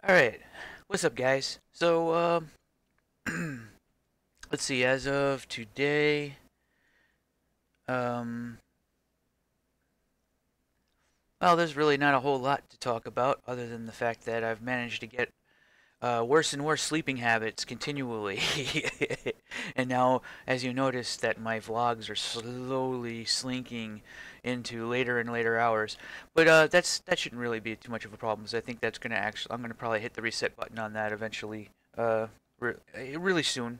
Alright, what's up guys? So, let's see, as of today, um, well, there's really not a whole lot to talk about other than the fact that I've managed to get worse and worse sleeping habits continually. And now, as you notice, that my vlogs are slowly slinking into later and later hours. But that shouldn't really be too much of a problem, so I think that's gonna I'm gonna probably hit the reset button on that eventually, really soon.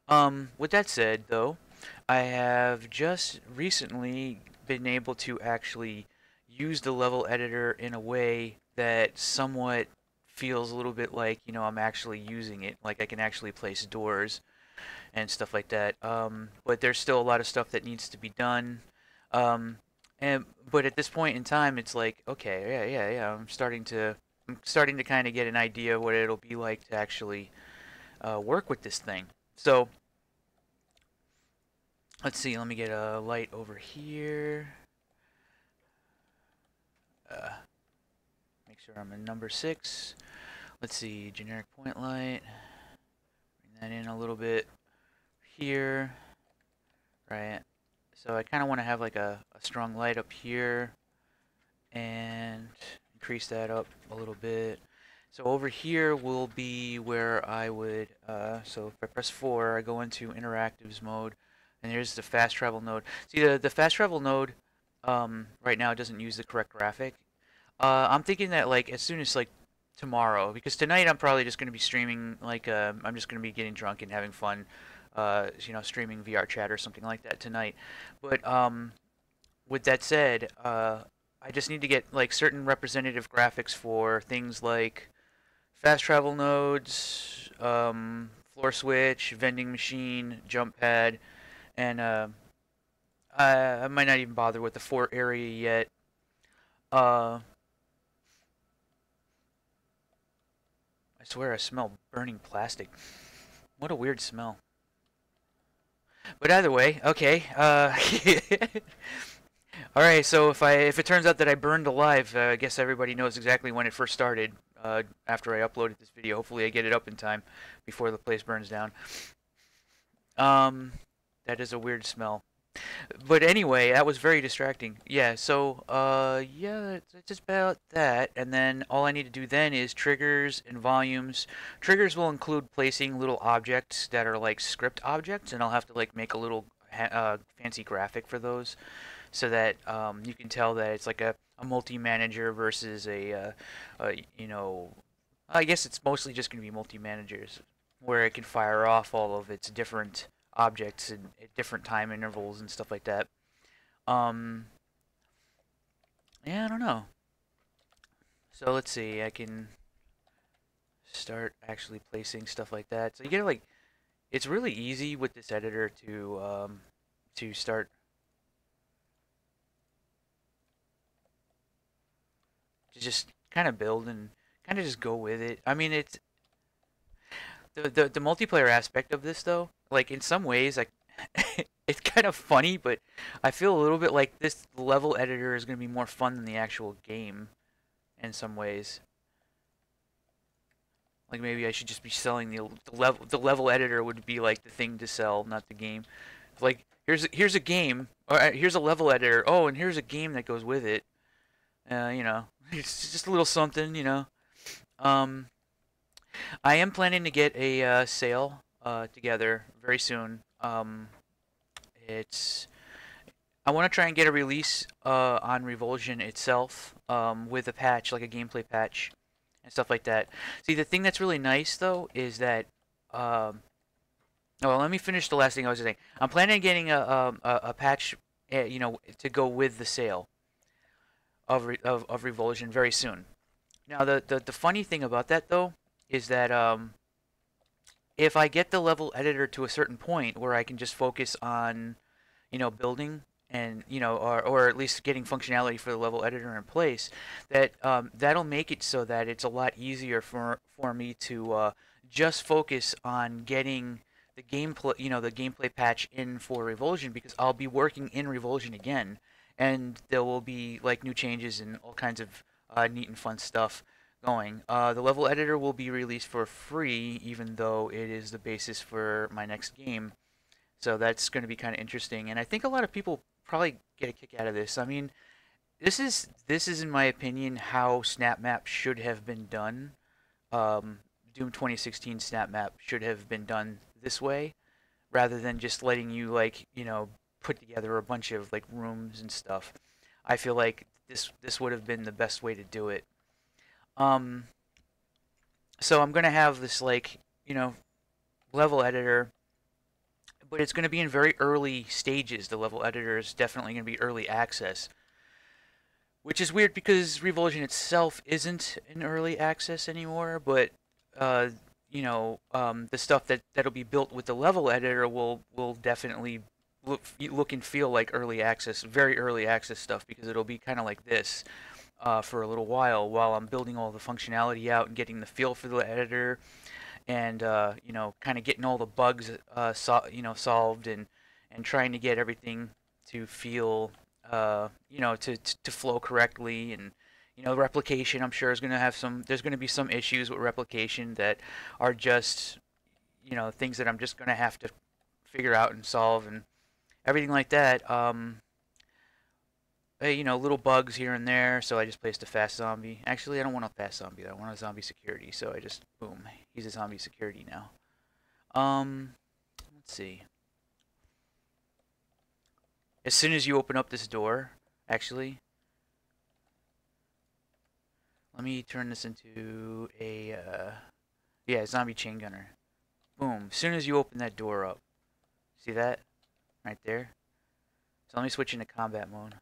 With that said, though, I have just recently been able to actually use the level editor in a way that somewhat feels a little bit like, I'm actually using it. Like I can actually place doors and stuff like that. But there's still a lot of stuff that needs to be done. Um, but at this point in time, it's like, okay, yeah. I'm starting to kind of get an idea of what it'll be like to actually work with this thing. So let's see. Let me get a light over here. Uh, Make sure I'm in number 6. Let's see. Generic point light. Bring that in a little bit here. Right. So I kind of want to have like a strong light up here and increase that up a little bit. So over here will be where I would, so if I press 4, I go into interactives mode, and here's the fast travel node. See, the fast travel node right now doesn't use the correct graphic. I'm thinking that like as soon as like tomorrow, because tonight I'm probably just going to be streaming, like I'm just going to be getting drunk and having fun, streaming VR chat or something like that tonight. But with that said, I just need to get like certain representative graphics for things like fast travel nodes, floor switch, vending machine, jump pad, and I might not even bother with the fort area yet. Uh, I swear I smell burning plastic. What a weird smell. But either way, okay. All right. So if it turns out that I burned alive, I guess everybody knows exactly when it first started. After I uploaded this video, hopefully I get it up in time before the place burns down. Um, that is a weird smell. But anyway, that was very distracting. Yeah, so, yeah, it's just about that. And then all I need to do then is triggers and volumes. Triggers will include placing little objects that are like script objects, and I'll have to like make a little fancy graphic for those so that you can tell that it's like a multi-manager versus I guess it's mostly just going to be multi-managers where it can fire off all of its different objects at different time intervals and stuff like that. Um, yeah, I don't know. So let's see, I can start actually placing stuff like that. So you get like, it's really easy with this editor to start to just kind of build and kind of just go with it. I mean, it's the multiplayer aspect of this though. Like in some ways, like it's kind of funny, but I feel a little bit like this level editor is going to be more fun than the actual game in some ways. Like maybe I should just be selling the level editor would be like the thing to sell, not the game. Like here's a game, or here's a level editor. Oh, and here's a game that goes with it. It's just a little something. Um, I am planning to get a sale together very soon. It's I want to try and get a release on Revulsion itself with a patch, like a gameplay patch and stuff like that. See, the thing that's really nice though is that well, let me finish the last thing I was saying. I'm planning on getting a patch, to go with the sale of Revulsion very soon. Now, the funny thing about that though is that if I get the level editor to a certain point where I can just focus on, building and, or at least getting functionality for the level editor in place, that that'll make it so that it's a lot easier for me to just focus on getting the gameplay patch in for Revulsion because I'll be working in Revulsion again, and there will be like new changes and all kinds of neat and fun stuff going. The level editor will be released for free, even though it is the basis for my next game. So that's going to be kind of interesting, and I think a lot of people probably get a kick out of this. I mean, this is in my opinion how Snap Map should have been done. Um, Doom 2016 Snap Map should have been done this way, rather than just letting you like put together a bunch of like rooms and stuff. I feel like this would have been the best way to do it. Um, so I'm gonna have this like level editor, but it's gonna be in very early stages. The level editor is definitely gonna be early access, which is weird because Revulsion itself isn't in early access anymore. But uh, the stuff that'll be built with the level editor will definitely look and feel like early access, very early access stuff, because it'll be kind of like this for a little while I'm building all the functionality out and getting the feel for the editor, and kind of getting all the bugs solved, and trying to get everything to feel to flow correctly. And replication, I'm sure, is going to have there's going to be some issues with replication that are just things that I'm just going to have to figure out and solve, and everything like that. Little bugs here and there, so I just placed a fast zombie. Actually, I don't want a fast zombie, though. I want a zombie security, so I just, boom, he's a zombie security now. Let's see. As soon as you open up this door, actually, let me turn this into a, yeah, zombie chain gunner. Boom, as soon as you open that door up. See that? Right there? So let me switch into combat mode.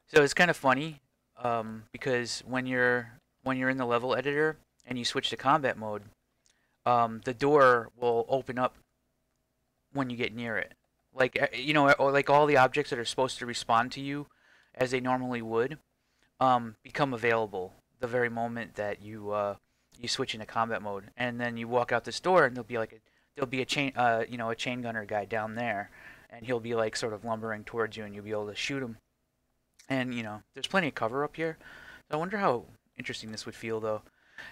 So it's kind of funny, because when you're in the level editor and you switch to combat mode, the door will open up when you get near it. Like or like all the objects that are supposed to respond to you as they normally would, become available the very moment that you switch into combat mode. And then you walk out this door, and there'll be a chain a chain gunner guy down there, and he'll be like sort of lumbering towards you, and you'll be able to shoot him. And there's plenty of cover up here. So I wonder how interesting this would feel, though.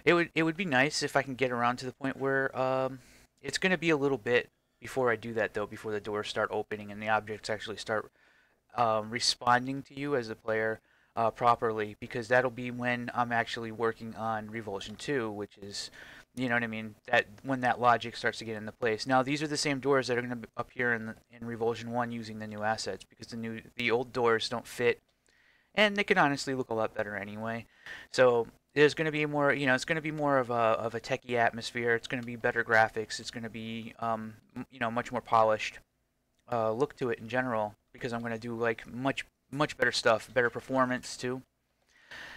It would be nice if I can get around to the point where it's going to be a little bit before I do that, though, before the doors start opening and the objects actually start responding to you as a player properly, because that'll be when I'm actually working on Revulsion 2, which is, you know what I mean, that when that logic starts to get into place. Now, these are the same doors that are going to appear in Revulsion 1 using the new assets, because the old doors don't fit, and they can honestly look a lot better anyway. So there's going to be more, it's going to be more of a techie atmosphere. It's going to be better graphics. It's going to be, much more polished look to it in general, because I'm going to do like much better stuff, better performance too,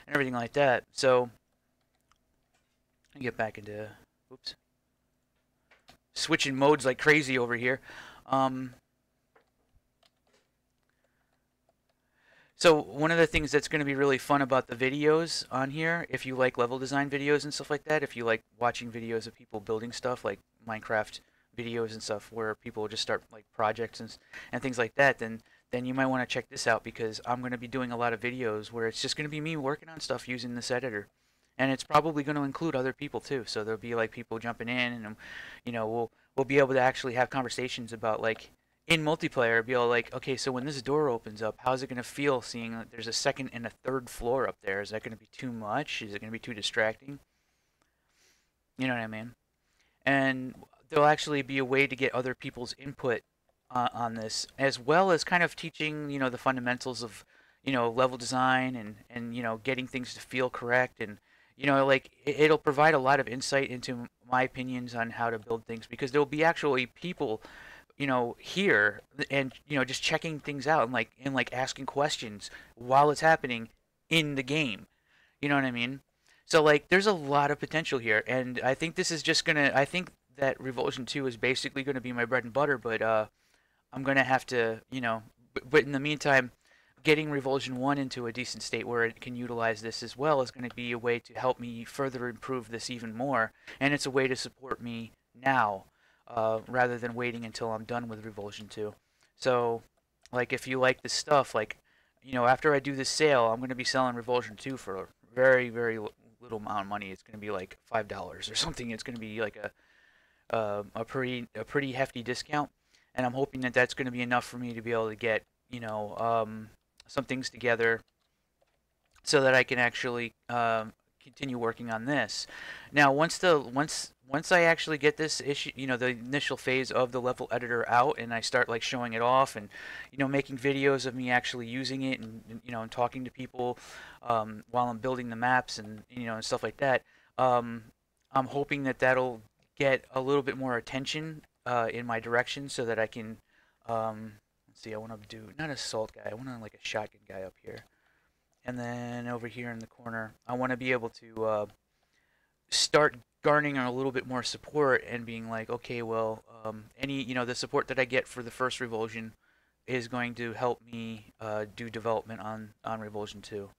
and everything like that. So let me get back into, oops, switching modes like crazy over here. So one of the things that's going to be really fun about the videos on here, if you like level design videos and stuff like that, if you like watching videos of people building stuff like Minecraft videos and stuff where people just start like projects and things like that, then you might want to check this out, because I'm going to be doing a lot of videos where it's just going to be me working on stuff using this editor. And it's probably going to include other people too. So there'll be like people jumping in, and we'll be able to actually have conversations about, like, in multiplayer, be able, like, okay, so when this door opens up, how's it going to feel seeing that there's a second and a third floor up there? Is that going to be too much? Is it going to be too distracting? You know what I mean? And there'll actually be a way to get other people's input on this, as well as kind of teaching, the fundamentals of, level design, and getting things to feel correct. And, like, it'll provide a lot of insight into my opinions on how to build things, because there'll be actually people here, and just checking things out, and like asking questions while it's happening in the game. You know what I mean? So like there's a lot of potential here, and I think this is just gonna I think that Revulsion 2 is basically gonna be my bread and butter, but I'm gonna have to, but in the meantime, getting Revulsion 1 into a decent state where it can utilize this as well is going to be a way to help me further improve this even more, and it's a way to support me now, rather than waiting until I'm done with Revulsion 2. So, like, if you like this stuff, like, after I do this sale, I'm going to be selling Revulsion 2 for very, very little amount of money. It's going to be like $5 or something. It's going to be like a pretty hefty discount, and I'm hoping that that's going to be enough for me to be able to get, you know, some things together so that I can actually continue working on this. Now, once I actually get this issue, you know, the initial phase of the level editor out, and I start like showing it off, and you know, making videos of me actually using it, and you know, and talking to people while I'm building the maps, and you know, and stuff like that. Um, I'm hoping that that'll get a little bit more attention in my direction, so that I can. Let's see. I want to do not assault guy. I want to like a shotgun guy up here. And then over here in the corner, I want to be able to start garnering a little bit more support and being like, okay, well, you know, the support that I get for the first Revulsion is going to help me do development on Revulsion 2.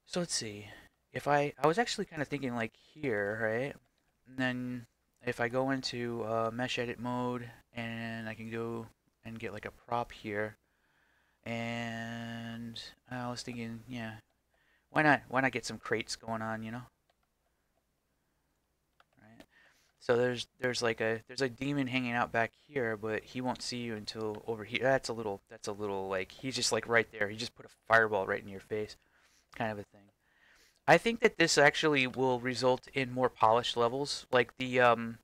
So let's see. If I was actually kind of thinking like here, right? And then if I go into mesh edit mode, and I can go and get like a prop here. And I was thinking, yeah, why not? Why not get some crates going on, you know? Right. So there's a demon hanging out back here, but he won't see you until over here. That's a little like he's just like right there. He just put a fireball right in your face, kind of a thing. I think that this actually will result in more polished levels, like the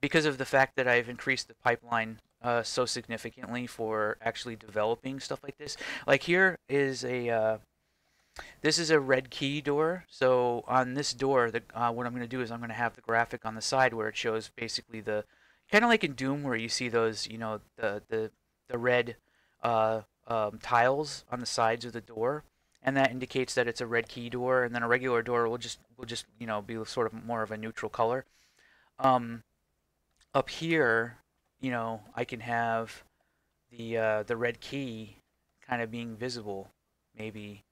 because of the fact that I've increased the pipeline so significantly for actually developing stuff like this. Like here is a this is a red key door. So on this door, what I'm going to do is I'm going to have the graphic on the side where it shows basically the kind of like in Doom where you see those, you know, the red tiles on the sides of the door, and that indicates that it's a red key door. And then a regular door will just you know be sort of more of a neutral color. Up here, you know, I can have the red key kind of being visible, maybe.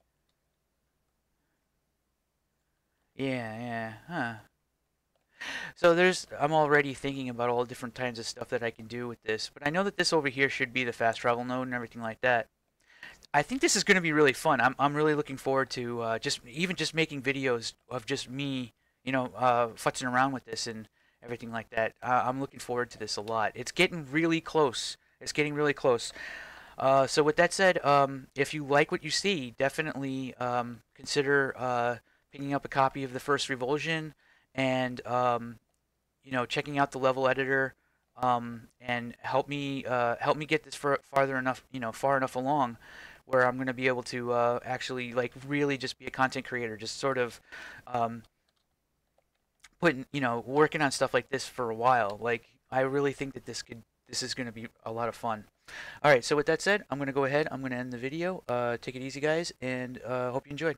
Yeah, yeah, huh. So I'm already thinking about all different kinds of stuff that I can do with this, but I know that this over here should be the fast travel node and everything like that. I think this is going to be really fun. I'm really looking forward to just making videos of just me, you know, futzing around with this and everything like that. I'm looking forward to this a lot. It's getting really close. It's getting really close. So with that said, if you like what you see, definitely consider picking up a copy of the first Revulsion, and you know, checking out the level editor, and help me get this farther enough, you know, far enough along where I'm going to be able to actually like really just be a content creator, just sort of putting, you know, working on stuff like this for a while. Like I really think that this is going to be a lot of fun. All right, so with that said, I'm going to go ahead. I'm going to end the video. Take it easy, guys, and hope you enjoyed.